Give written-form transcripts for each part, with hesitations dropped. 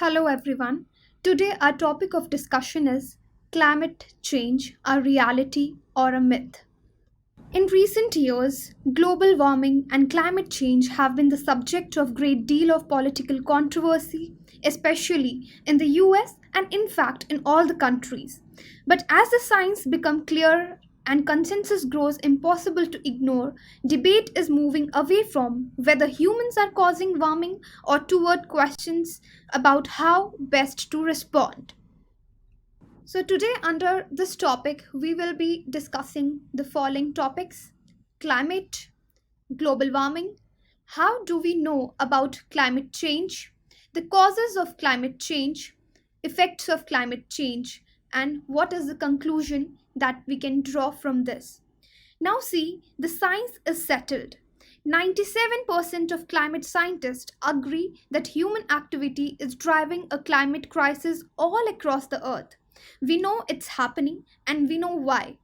Hello everyone. Today our topic of discussion is climate change, a reality or a myth. In recent years, global warming and climate change have been the subject of great deal of political controversy, especially in the US and in fact in all the countries. But as the science become clear and consensus grows impossible to ignore, debate is moving away from whether humans are causing warming or toward questions about how best to respond. So, today, under this topic, we will be discussing the following topics: climate, global warming, how do we know about climate change, the causes of climate change, effects of climate change, and what is the conclusion that we can draw from this. Now, see, the science is settled. 97% of climate scientists agree that human activity is driving a climate crisis all across the earth. We know it's happening and we know why.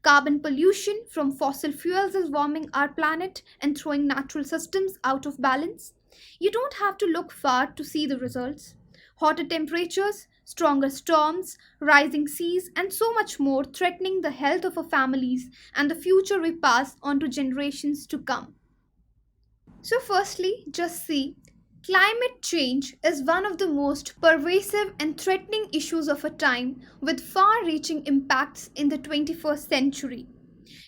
Carbon pollution from fossil fuels is warming our planet and throwing natural systems out of balance. You don't have to look far to see the results. Hotter temperatures, stronger storms, rising seas, and so much more threatening the health of our families and the future we pass on to generations to come. So, firstly, just see, climate change is one of the most pervasive and threatening issues of our time with far reaching impacts in the 21st century.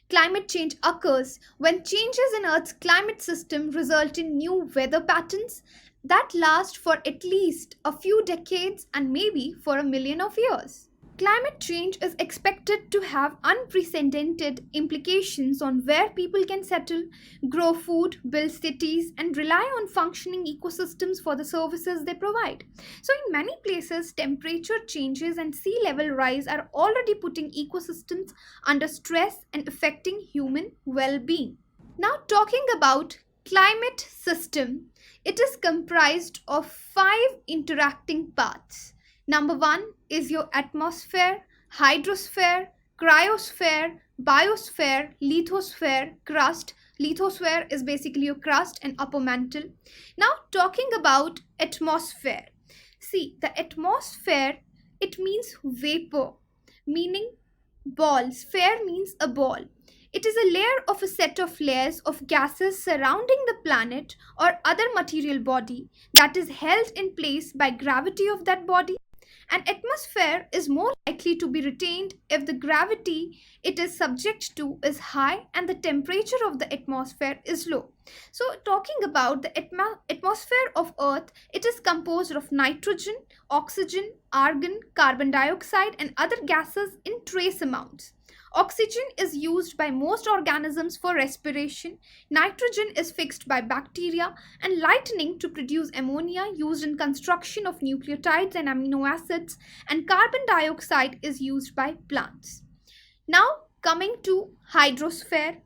Climate change occurs when changes in Earth's climate system result in new weather patterns that last for at least a few decades and maybe for a million of years. Climate change is expected to have unprecedented implications on where people can settle, grow food, build cities, and rely on functioning ecosystems for the services they provide. So, in many places, temperature changes and sea level rise are already putting ecosystems under stress and affecting human well being. Now, talking about climate system, it is comprised of 5 interacting parts. Number 1 is your atmosphere, hydrosphere, cryosphere, biosphere, lithosphere, crust. Lithosphere is basically your crust and upper mantle. Now talking about atmosphere. See, the atmosphere, it means vapor, meaning ball. Sphere means a ball. It is a layer of a set of layers of gases surrounding the planet or other material body that is held in place by gravity of that body. An atmosphere is more likely to be retained if the gravity it is subject to is high and the temperature of the atmosphere is low. So, talking about the atmosphere of Earth, it is composed of nitrogen, oxygen, argon, carbon dioxide, and other gases in trace amounts. Oxygen is used by most organisms for respiration, nitrogen is fixed by bacteria, and lightning to produce ammonia used in construction of nucleotides and amino acids, and carbon dioxide is used by plants. Now coming to hydrosphere.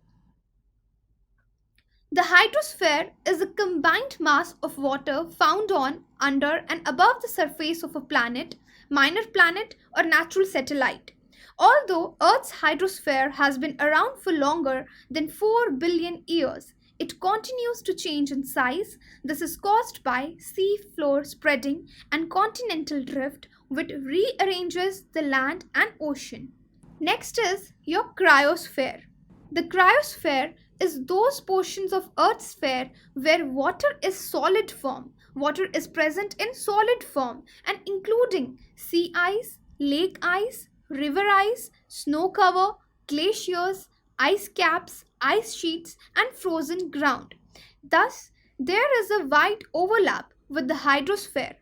The hydrosphere is a combined mass of water found on, under, and above the surface of a planet, minor planet, or natural satellite. Although Earth's hydrosphere has been around for longer than 4 billion years, it continues to change in size. This is caused by sea floor spreading and continental drift, which rearranges the land and ocean. Next is your cryosphere. The cryosphere is those portions of Earth's sphere where water is solid form. Water is present in solid form and including sea ice, lake ice, river ice, snow cover, glaciers, ice caps, ice sheets, and frozen ground. Thus, there is a wide overlap with the hydrosphere.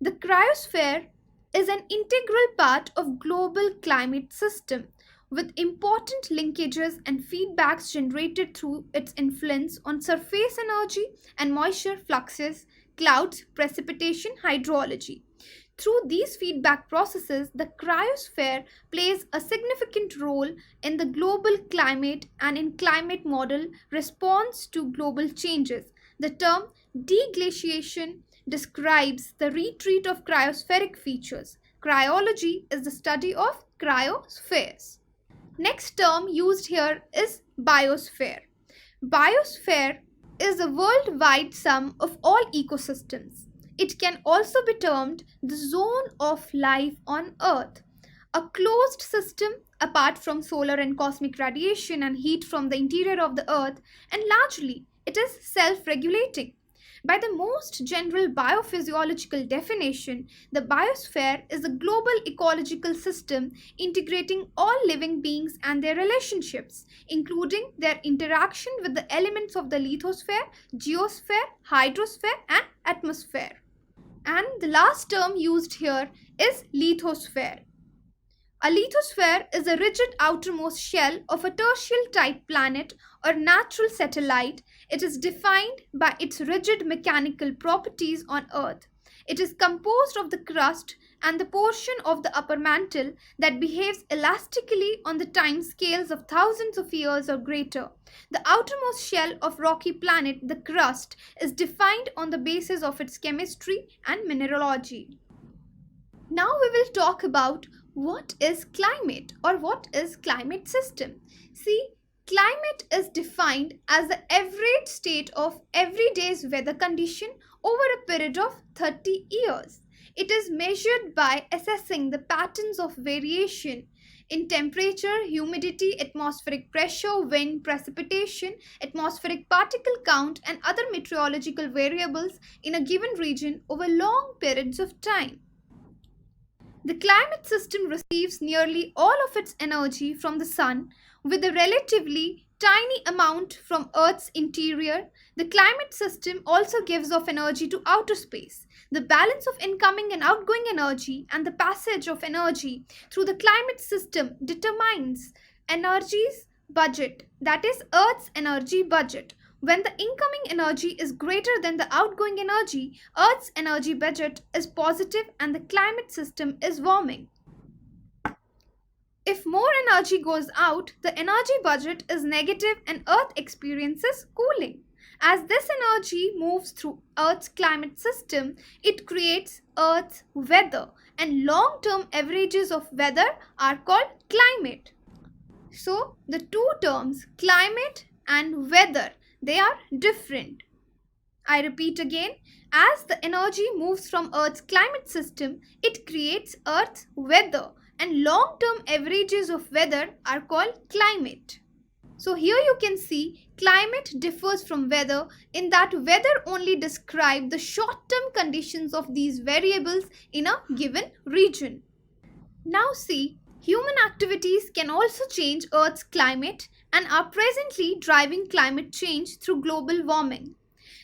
The cryosphere is an integral part of global climate system with important linkages and feedbacks generated through its influence on surface energy and moisture fluxes, clouds, precipitation, hydrology. Through these feedback processes, the cryosphere plays a significant role in the global climate and in climate model response to global changes. The term deglaciation describes the retreat of cryospheric features. Cryology is the study of cryospheres. Next term used here is biosphere. Biosphere is the worldwide sum of all ecosystems. It can also be termed the zone of life on Earth, a closed system apart from solar and cosmic radiation and heat from the interior of the Earth, and largely it is self regulating. By the most general biophysiological definition, the biosphere is a global ecological system integrating all living beings and their relationships, including their interaction with the elements of the lithosphere, geosphere, hydrosphere, and atmosphere. And the last term used here is lithosphere. A lithosphere is a rigid outermost shell of a terrestrial type planet or natural satellite. It is defined by its rigid mechanical properties on Earth. It is composed of the crust and the portion of the upper mantle that behaves elastically on the time scales of thousands of years or greater. The outermost shell of rocky planet, the crust, is defined on the basis of its chemistry and mineralogy. Now we will talk about what is climate or what is climate system. See, climate is defined as the average state of every day's weather condition over a period of 30 years. It is measured by assessing the patterns of variation in temperature, humidity, atmospheric pressure, wind, precipitation, atmospheric particle count, and other meteorological variables in a given region over long periods of time. The climate system receives nearly all of its energy from the sun, with a relatively tiny amount from Earth's interior. The climate system also gives off energy to outer space. The balance of incoming and outgoing energy and the passage of energy through the climate system determines energy's budget, that is, Earth's energy budget. When the incoming energy is greater than the outgoing energy, Earth's energy budget is positive and the climate system is warming. If more energy goes out, the energy budget is negative and Earth experiences cooling. As this energy moves through Earth's climate system, it creates Earth's weather, and long-term averages of weather are called climate. So, the two terms, climate and weather, they are different. I repeat again, as the energy moves from Earth's climate system, it creates Earth's weather, and long-term averages of weather are called climate. So here you can see climate differs from weather in that weather only describes the short-term conditions of these variables in a given region. Now see, human activities can also change Earth's climate and are presently driving climate change through global warming.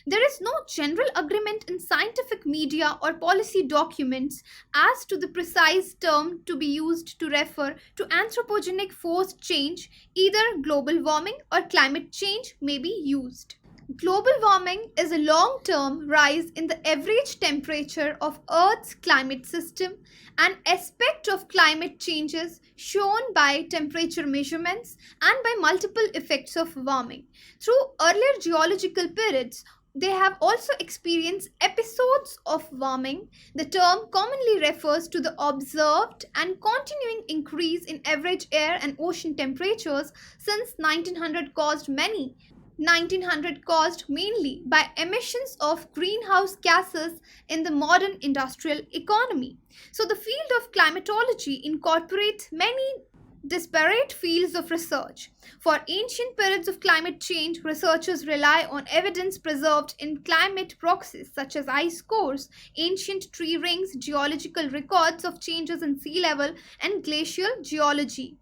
There is no general agreement in scientific media or policy documents as to the precise term to be used to refer to anthropogenic forced change. Either global warming or climate change may be used. Global warming is a long-term rise in the average temperature of Earth's climate system, an aspect of climate changes shown by temperature measurements and by multiple effects of warming. Through earlier geological periods, they have also experienced episodes of warming. The term commonly refers to the observed and continuing increase in average air and ocean temperatures since 1900 caused mainly by emissions of greenhouse gases in the modern industrial economy. So the field of climatology incorporates many disparate fields of research. For ancient periods of climate change, researchers rely on evidence preserved in climate proxies such as ice cores, ancient tree rings, geological records of changes in sea level, and glacial geology.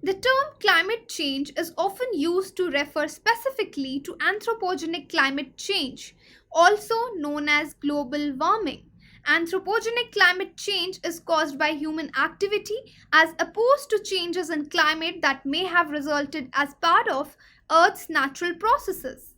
The term climate change is often used to refer specifically to anthropogenic climate change, also known as global warming. Anthropogenic climate change is caused by human activity as opposed to changes in climate that may have resulted as part of Earth's natural processes.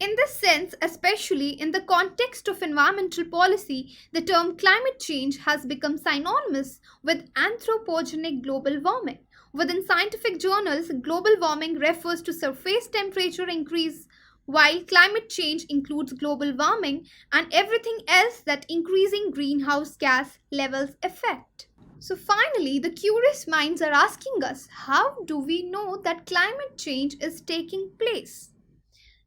In this sense, especially in the context of environmental policy, the term climate change has become synonymous with anthropogenic global warming. Within scientific journals, global warming refers to surface temperature increase, while climate change includes global warming and everything else that increasing greenhouse gas levels affect. So finally, the curious minds are asking us, how do we know that climate change is taking place?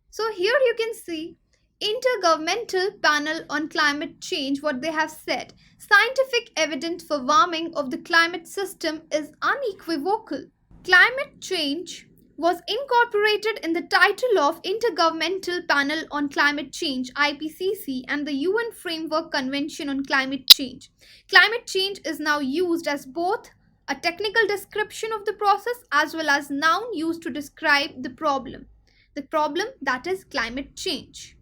So here you can see Intergovernmental Panel on Climate Change, what they have said, scientific evidence for warming of the climate system is unequivocal. Climate change was incorporated in the title of Intergovernmental Panel on Climate Change IPCC and the UN Framework Convention on Climate Change. Climate change is now used as both a technical description of the process as well as noun used to describe the problem. The problem, that is climate change.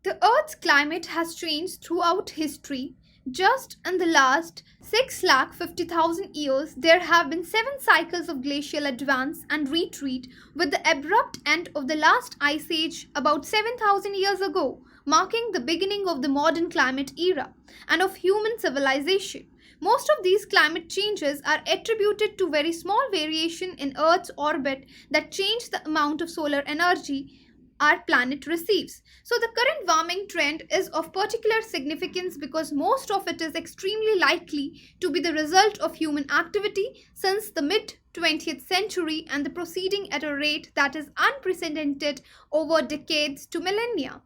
The Earth's climate has changed throughout history. Just in the last 650,000 years, there have been 7 cycles of glacial advance and retreat, with the abrupt end of the last ice age about 7,000 years ago, marking the beginning of the modern climate era and of human civilization. Most of these climate changes are attributed to very small variation in Earth's orbit that change the amount of solar energy our planet receives. So the current warming trend is of particular significance because most of it is extremely likely to be the result of human activity since the mid-20th century and the proceeding at a rate that is unprecedented over decades to millennia.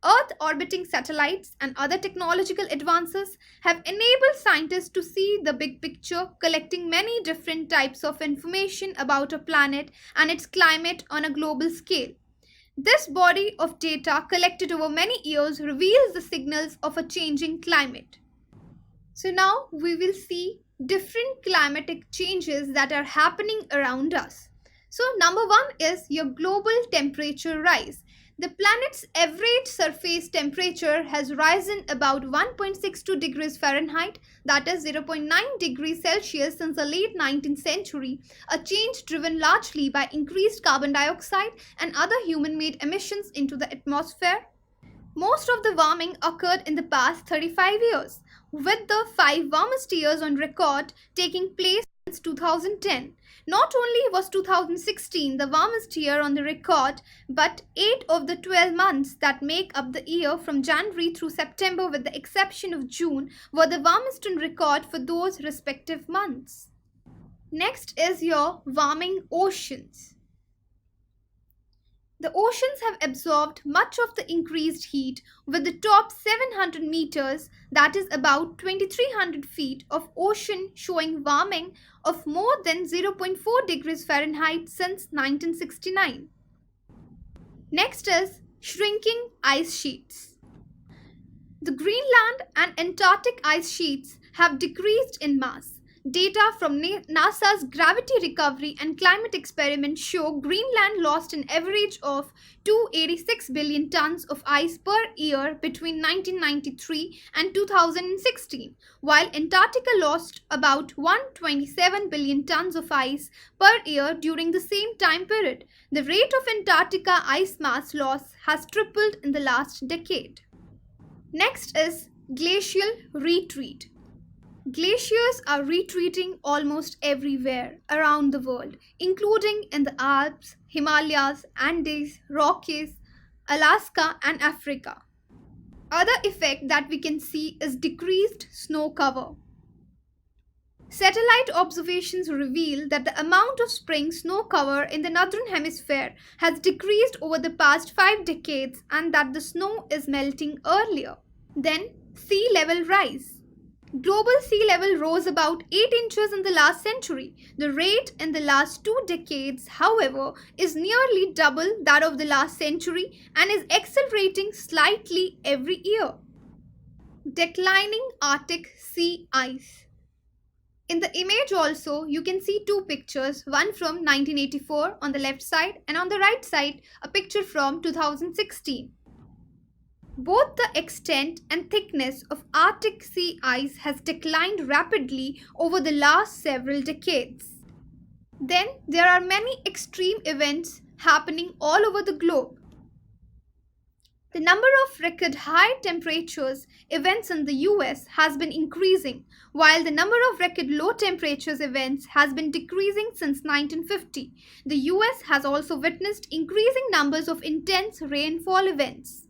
Earth orbiting satellites and other technological advances have enabled scientists to see the big picture, collecting many different types of information about a planet and its climate on a global scale. This body of data collected over many years reveals the signals of a changing climate. So now we will see different climatic changes that are happening around us. So number 1 is your global temperature rise. The planet's average surface temperature has risen about 1.62 degrees Fahrenheit, that is 0.9 degrees Celsius since the late 19th century, a change driven largely by increased carbon dioxide and other human-made emissions into the atmosphere. Most of the warming occurred in the past 35 years, with the 5 warmest years on record taking place since 2010. Not only was 2016 the warmest year on the record, but 8 of the 12 months that make up the year from January through September with the exception of June were the warmest on record for those respective months. Next is your warming oceans. The oceans have absorbed much of the increased heat, with the top 700 meters, that is about 2300 feet of ocean showing warming of more than 0.4 degrees Fahrenheit since 1969. Next is shrinking ice sheets. The Greenland and Antarctic ice sheets have decreased in mass. Data from NASA's Gravity Recovery and Climate Experiment show Greenland lost an average of 286 billion tons of ice per year between 1993 and 2016, while Antarctica lost about 127 billion tons of ice per year during the same time period. The rate of Antarctica ice mass loss has tripled in the last decade. Next is glacial retreat. Glaciers are retreating almost everywhere around the world, including in the Alps, Himalayas, Andes, Rockies, Alaska, and Africa. Other effect that we can see is decreased snow cover. Satellite observations reveal that the amount of spring snow cover in the northern hemisphere has decreased over the past 5 decades and that the snow is melting earlier. Then, sea level rise. Global sea level rose about 8 inches in the last century. The rate in the last 2 decades, however, is nearly double that of the last century and is accelerating slightly every year. Declining Arctic sea ice. In the image also, you can see 2 pictures, one from 1984 on the left side and on the right side, a picture from 2016. Both the extent and thickness of Arctic sea ice has declined rapidly over the last several decades. Then there are many extreme events happening all over the globe. The number of record high temperatures events in the US has been increasing, while the number of record low temperatures events has been decreasing since 1950. The US has also witnessed increasing numbers of intense rainfall events.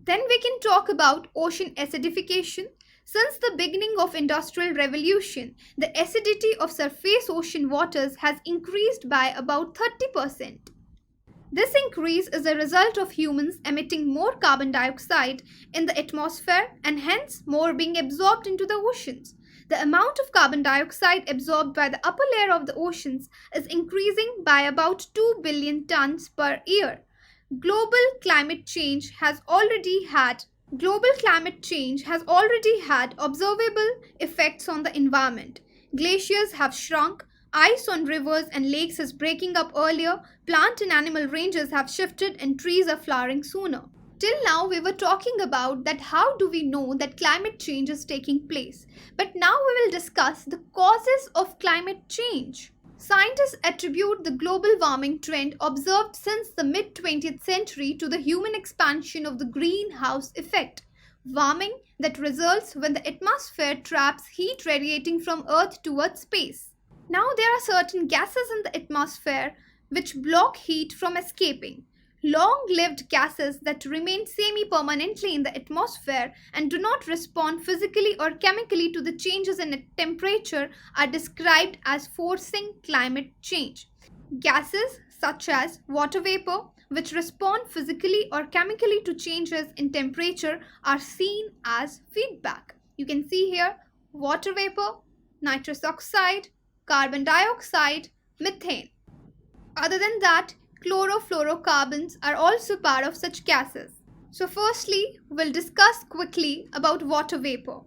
Then we can talk about ocean acidification. Since the beginning of Industrial Revolution, the acidity of surface ocean waters has increased by about 30%. This increase is a result of humans emitting more carbon dioxide in the atmosphere and hence more being absorbed into the oceans. The amount of carbon dioxide absorbed by the upper layer of the oceans is increasing by about 2 billion tons per year. Global climate change has already had observable effects on the environment. Glaciers have shrunk, ice on rivers and lakes is breaking up earlier, plant and animal ranges have shifted, and trees are flowering sooner. Till now, we were talking about that how do we know that climate change is taking place. But now we will discuss the causes of climate change. Scientists attribute the global warming trend observed since the mid-20th century to the human expansion of the greenhouse effect. Warming that results when the atmosphere traps heat radiating from Earth towards space. Now there are certain gases in the atmosphere which block heat from escaping. Long-lived gases that remain semi-permanently in the atmosphere and do not respond physically or chemically to the changes in temperature are described as forcing climate change. Gases such as water vapor, which respond physically or chemically to changes in temperature, are seen as feedback. You can see here water vapor, nitrous oxide, carbon dioxide, methane. Other than that, chlorofluorocarbons are also part of such gases. So firstly, we'll discuss quickly about water vapor.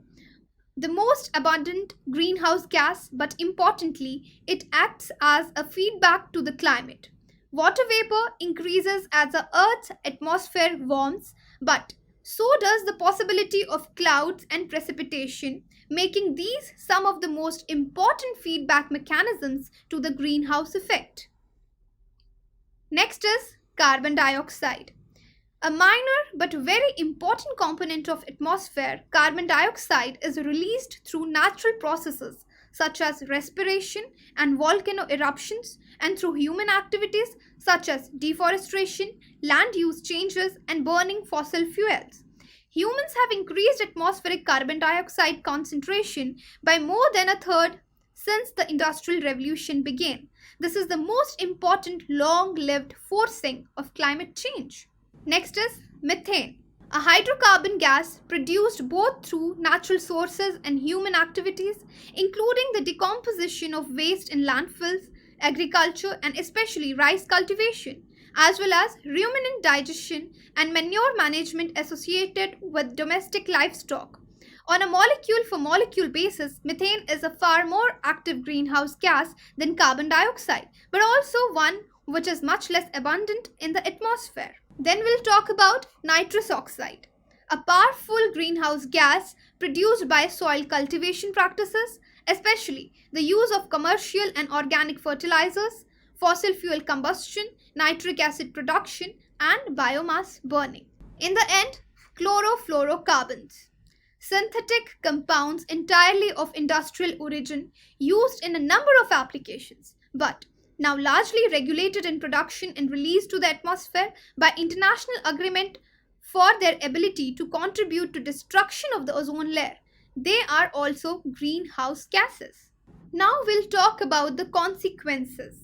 The most abundant greenhouse gas, but importantly, it acts as a feedback to the climate. Water vapor increases as the Earth's atmosphere warms, but so does the possibility of clouds and precipitation, making these some of the most important feedback mechanisms to the greenhouse effect. Next is carbon dioxide. A minor but very important component of atmosphere, carbon dioxide is released through natural processes such as respiration and volcano eruptions, and through human activities such as deforestation, land use changes, and burning fossil fuels. Humans have increased atmospheric carbon dioxide concentration by more than a third since the Industrial Revolution began. This is the most important long-lived forcing of climate change. Next is methane, a hydrocarbon gas produced both through natural sources and human activities, including the decomposition of waste in landfills, agriculture, and especially rice cultivation, as well as ruminant digestion and manure management associated with domestic livestock. On a molecule-for-molecule basis, methane is a far more active greenhouse gas than carbon dioxide, but also one which is much less abundant in the atmosphere. Then we'll talk about nitrous oxide, a powerful greenhouse gas produced by soil cultivation practices, especially the use of commercial and organic fertilizers, fossil fuel combustion, nitric acid production, and biomass burning. In the end, chlorofluorocarbons, synthetic compounds entirely of industrial origin used in a number of applications, but now largely regulated in production and released to the atmosphere by international agreement for their ability to contribute to destruction of the ozone layer. They are also greenhouse gases. Now we'll talk about the consequences.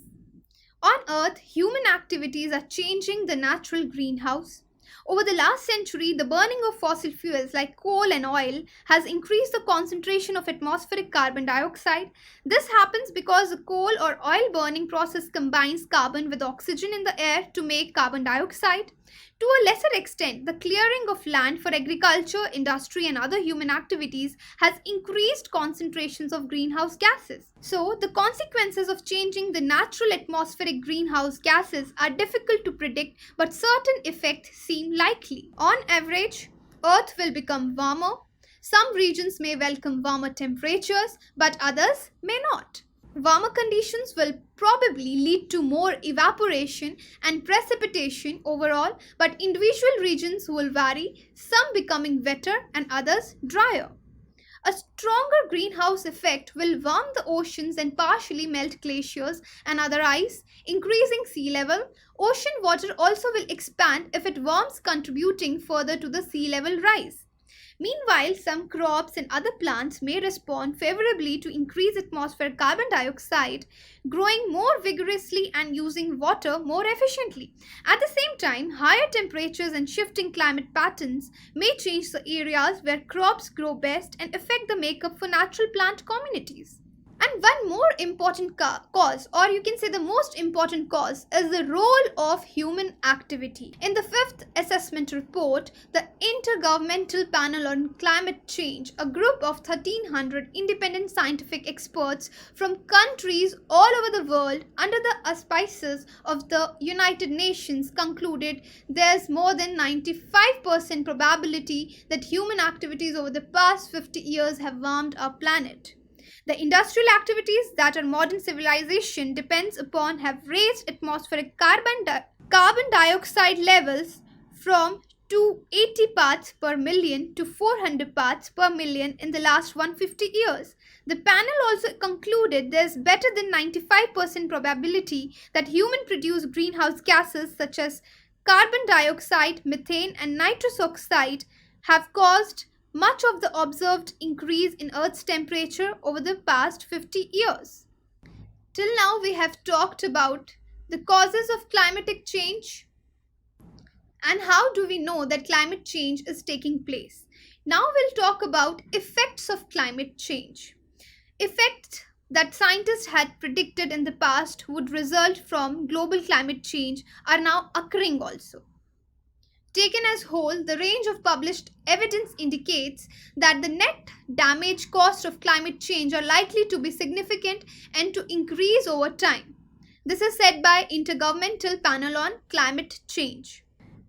On Earth, human activities are changing the natural greenhouse. Over the last century, the burning of fossil fuels like coal and oil has increased the concentration of atmospheric carbon dioxide. This happens because the coal or oil burning process combines carbon with oxygen in the air to make carbon dioxide. To a lesser extent, the clearing of land for agriculture, industry, and other human activities has increased concentrations of greenhouse gases. So, the consequences of changing the natural atmospheric greenhouse gases are difficult to predict, but certain effects seem likely. On average, Earth will become warmer. Some regions may welcome warmer temperatures, but others may not. Warmer conditions will probably lead to more evaporation and precipitation overall, but individual regions will vary, some becoming wetter and others drier. A stronger greenhouse effect will warm the oceans and partially melt glaciers and other ice, increasing sea level. Ocean water also will expand if it warms, contributing further to the sea level rise. Meanwhile, some crops and other plants may respond favorably to increased atmospheric carbon dioxide, growing more vigorously and using water more efficiently. At the same time, higher temperatures and shifting climate patterns may change the areas where crops grow best and affect the makeup for natural plant communities. And one more important cause, or you can say the most important cause, is the role of human activity. In the fifth assessment report, the Intergovernmental Panel on Climate Change, a group of 1,300 independent scientific experts from countries all over the world under the auspices of the United Nations, concluded there's more than 95% probability that human activities over the past 50 years have warmed our planet. The industrial activities that our modern civilization depends upon have raised atmospheric carbon dioxide levels from 280 parts per million to 400 parts per million in the last 150 years. The panel also concluded there's better than 95% probability that human-produced greenhouse gases such as carbon dioxide, methane, and nitrous oxide have caused much of the observed increase in Earth's temperature over the past 50 years. Till now, we have talked about the causes of climatic change and how do we know that climate change is taking place. Now we'll talk about effects of climate change. Effects that scientists had predicted in the past would result from global climate change are now occurring also. Taken as whole, the range of published evidence indicates that the net damage cost of climate change are likely to be significant and to increase over time. This is said by Intergovernmental Panel on Climate Change.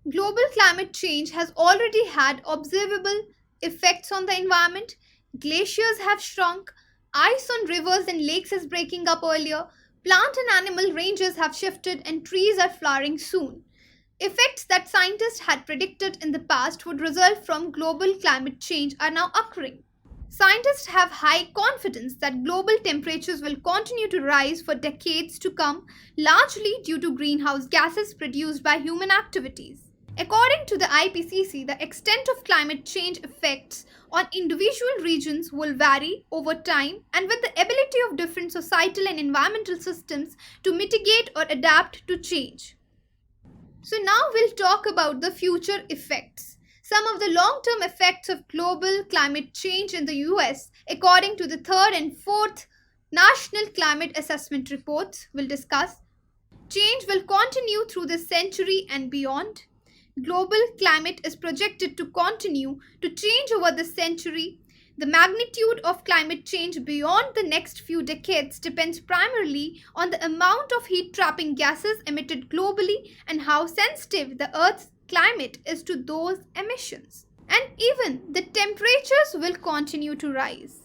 Global climate change has already had observable effects on the environment. Glaciers have shrunk, ice on rivers and lakes is breaking up earlier, plant and animal ranges have shifted, and trees are flowering soon. Effects that scientists had predicted in the past would result from global climate change are now occurring. Scientists have high confidence that global temperatures will continue to rise for decades to come, largely due to greenhouse gases produced by human activities. According to the IPCC, the extent of climate change effects on individual regions will vary over time and with the ability of different societal and environmental systems to mitigate or adapt to change. So now we'll talk about the future effects. Some of the long-term effects of global climate change in the US, according to the third and fourth National Climate Assessment reports, we'll discuss. Change will continue through the century and beyond. Global climate is projected to continue to change over the century. The magnitude of climate change beyond the next few decades depends primarily on the amount of heat-trapping gases emitted globally and how sensitive the Earth's climate is to those emissions. And even the temperatures will continue to rise.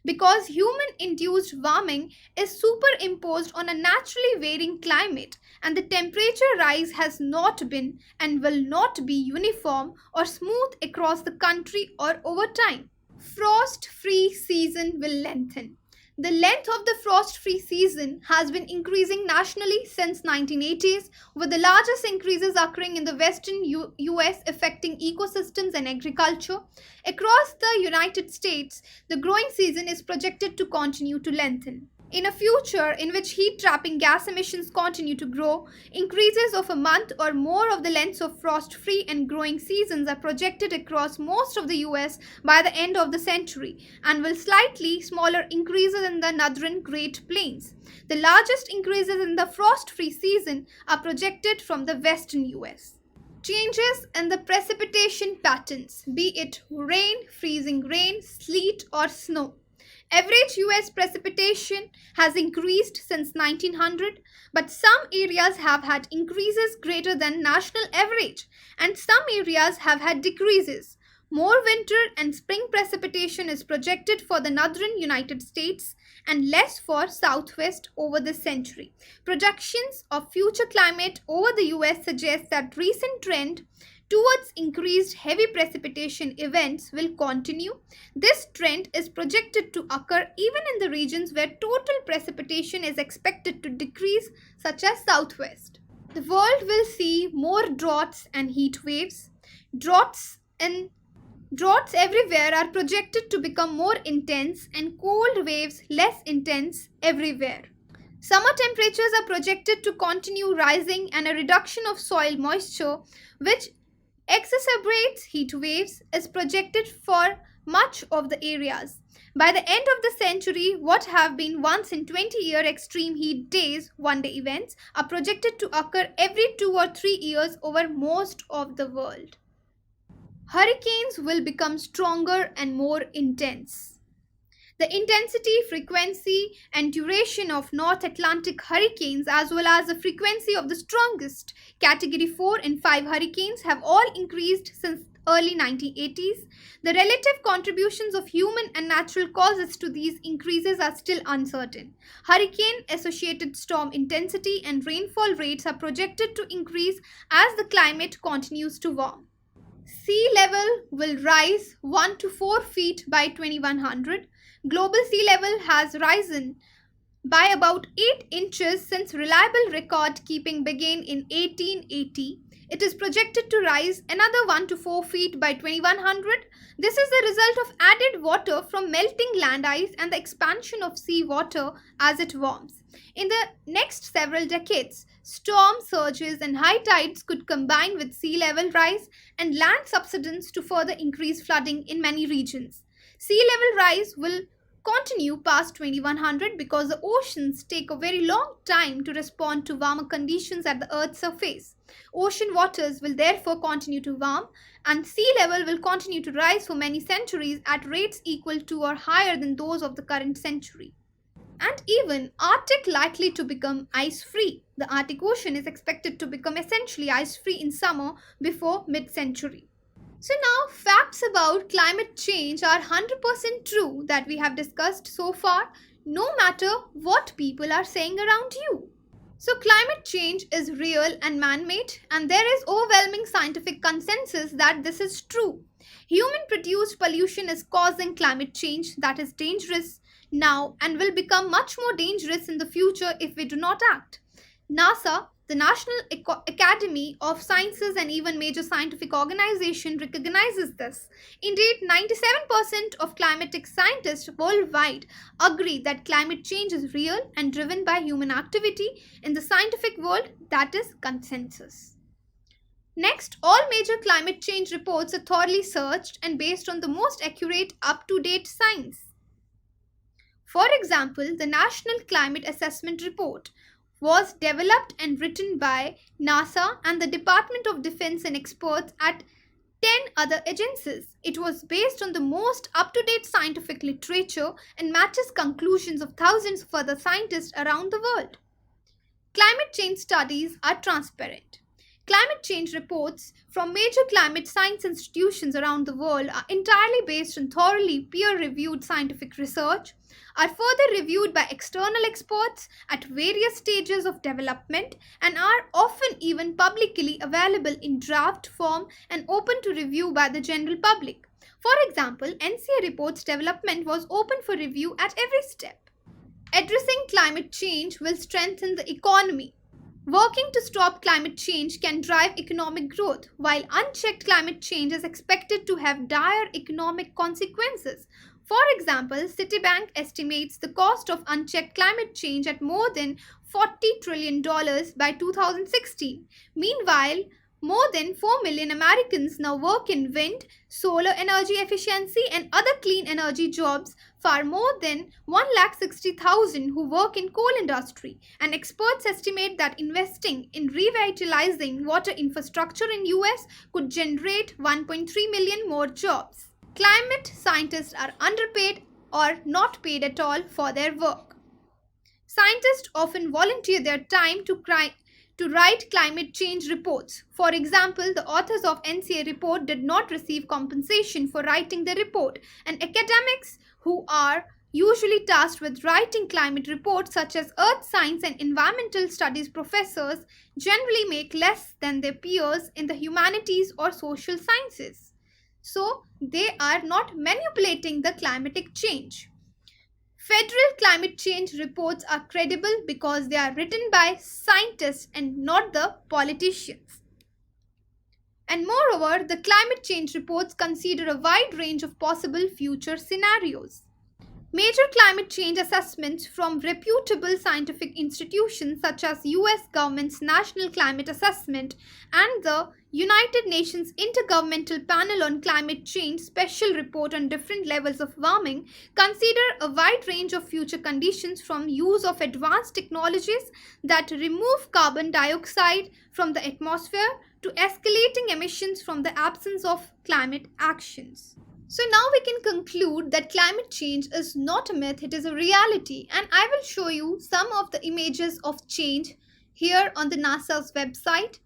Because human-induced warming is superimposed on a naturally varying climate, and the temperature rise has not been and will not be uniform or smooth across the country or over time. Frost-free season will lengthen. The length of the frost-free season has been increasing nationally since 1980s, with the largest increases occurring in the western US affecting ecosystems and agriculture. Across the United States, the growing season is projected to continue to lengthen. In a future in which heat-trapping gas emissions continue to grow, increases of a month or more of the lengths of frost-free and growing seasons are projected across most of the US by the end of the century, and will slightly smaller increases in the northern Great Plains. The largest increases in the frost-free season are projected from the western US. Changes in the precipitation patterns, be it rain, freezing rain, sleet or snow. Average US precipitation has increased since 1900, but some areas have had increases greater than national average, and some areas have had decreases. More winter and spring precipitation is projected for the northern United States and less for southwest over the century. Projections of future climate over the US suggest that recent trend towards increased heavy precipitation events will continue. This trend is projected to occur even in the regions where total precipitation is expected to decrease, such as southwest. The world will see more droughts and heat waves. Droughts in Droughts everywhere are projected to become more intense and cold waves less intense everywhere. Summer temperatures are projected to continue rising, and a reduction of soil moisture, which exacerbates heat waves, is projected for much of the areas. By the end of the century, what have been once in 20-year extreme heat days, one-day events, are projected to occur every 2 or 3 years over most of the world. Hurricanes will become stronger and more intense. The intensity, frequency, and duration of North Atlantic hurricanes, as well as the frequency of the strongest Category 4 and 5 hurricanes, have all increased since early 1980s. The relative contributions of human and natural causes to these increases are still uncertain. Hurricane-associated storm intensity and rainfall rates are projected to increase as the climate continues to warm. Sea level will rise 1 to 4 feet by 2100. Global sea level has risen by about 8 inches since reliable record keeping began in 1880. It is projected to rise another 1 to 4 feet by 2100. This is the result of added water from melting land ice and the expansion of sea water as it warms. In the next several decades, storm surges and high tides could combine with sea level rise and land subsidence to further increase flooding in many regions. Sea level rise will continue past 2100 because the oceans take a very long time to respond to warmer conditions at the Earth's surface. Ocean waters will therefore continue to warm, and sea level will continue to rise for many centuries at rates equal to or higher than those of the current century. And even Arctic likely to become ice-free. The Arctic Ocean is expected to become essentially ice-free in summer before mid-century. So now facts about climate change are 100% true that we have discussed so far, no matter what people are saying around you. So climate change is real and man-made, and there is overwhelming scientific consensus that this is true. Human-produced pollution is causing climate change that is dangerous now and will become much more dangerous in the future if we do not act. NASA, the National Academy of Sciences, and even major scientific organization recognizes this. Indeed, 97% of climatic scientists worldwide agree that climate change is real and driven by human activity. In the scientific world, that is consensus. Next, all major climate change reports are thoroughly searched and based on the most accurate, up-to-date science. For example, the National Climate Assessment Report was developed and written by NASA and the Department of Defense and experts at 10 other agencies. It was based on the most up-to-date scientific literature and matches conclusions of thousands of other scientists around the world. Climate change studies are transparent. Climate change reports from major climate science institutions around the world are entirely based on thoroughly peer-reviewed scientific research, are further reviewed by external experts at various stages of development, and are often even publicly available in draft form and open to review by the general public. For example, NCERT reports development was open for review at every step. Addressing climate change will strengthen the economy. Working to stop climate change can drive economic growth, while unchecked climate change is expected to have dire economic consequences. For example, Citibank estimates the cost of unchecked climate change at more than $40 trillion by 2016. Meanwhile, more than 4 million Americans now work in wind, solar energy efficiency, and other clean energy jobs, far more than 160,000 who work in coal industry. And experts estimate that investing in revitalizing water infrastructure in US could generate 1.3 million more jobs. Climate scientists are underpaid or not paid at all for their work. Scientists often volunteer their time to write climate change reports. For example, the authors of NCERT report did not receive compensation for writing the report, and academics who are usually tasked with writing climate reports such as earth science and environmental studies professors generally make less than their peers in the humanities or social sciences. So, they are not manipulating the climatic change. Federal climate change reports are credible because they are written by scientists and not the politicians. And moreover, the climate change reports consider a wide range of possible future scenarios. Major climate change assessments from reputable scientific institutions such as US government's National Climate Assessment and the United Nations Intergovernmental Panel on Climate Change Special Report on different levels of warming consider a wide range of future conditions, from use of advanced technologies that remove carbon dioxide from the atmosphere to escalating emissions from the absence of climate actions. So now we can conclude that climate change is not a myth, it is a reality, and I will show you some of the images of change here on the NASA's website.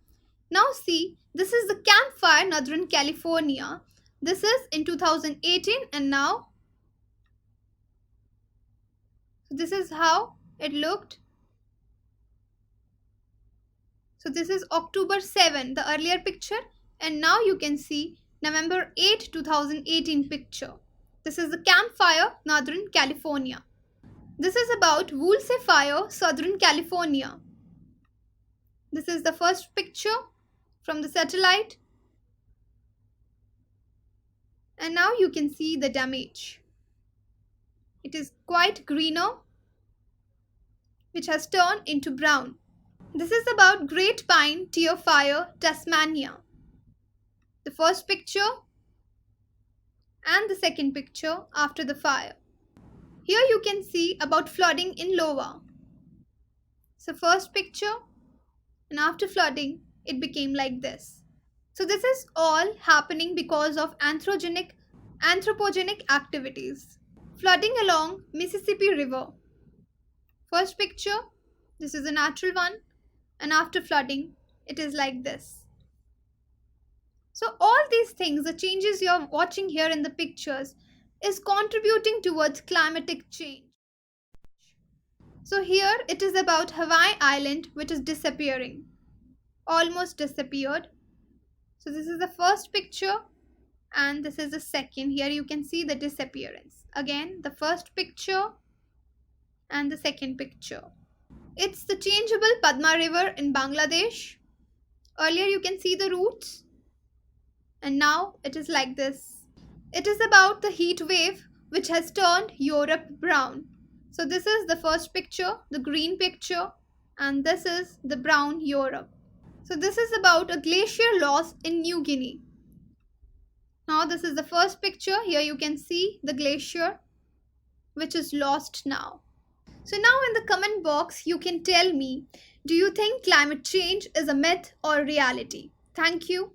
Now see, this is the campfire Northern California. This is in 2018 and now this is how it looked. So this is October 7, the earlier picture, and now you can see November 8, 2018 picture. This is the campfire, Northern California. This is about Woolsey Fire, Southern California. This is the first picture from the satellite. And now you can see the damage. It is quite greener, which has turned into brown. This is about Great Pine Tear Fire, Tasmania. The first picture and the second picture after the fire. Here you can see about flooding in Iowa. So first picture, and after flooding it became like this. So this is all happening because of anthropogenic activities. Flooding along Mississippi River. First picture, this is a natural one, and after flooding it is like this. So all these things, the changes you are watching here in the pictures, is contributing towards climatic change. So here it is about Hawaii Island, which is disappearing. Almost disappeared. So this is the first picture and this is the second. Here you can see the disappearance. Again, the first picture and the second picture. It's the changeable Padma River in Bangladesh. Earlier you can see the roots. And now it is like this. It is about the heat wave which has turned Europe brown. So this is the first picture, the green picture, and this is the brown Europe. So this is about a glacier loss in New Guinea. Now this is the first picture. Here you can see the glacier which is lost now. So now in the comment box you can tell me, do you think climate change is a myth or reality? Thank you.